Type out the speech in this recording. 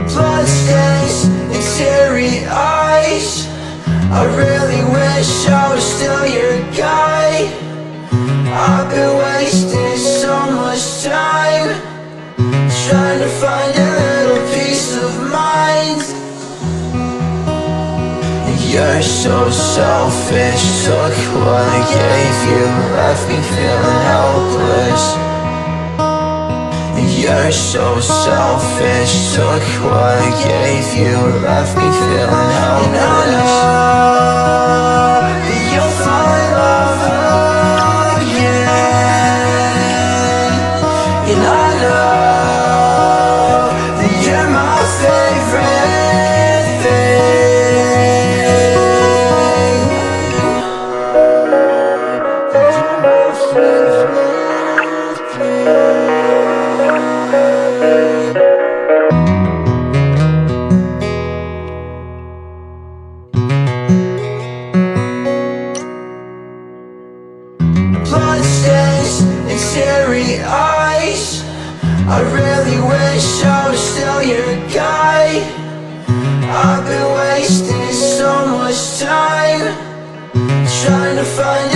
bloodstains and teary eyes. I really wish I was still your guy. I've been wasting so much time trying to find a little peace of mind. You're so selfish, took what I gave you, left me feeling helpless. You're so selfish, took what I gave you, left me feeling helpless. And I know that you'll fall in love again. And I know that you're my favorite thing. That you're my favorite thing. Bloodstains and teary eyes. I really wish I was still your guy. I've been wasting so much time trying to find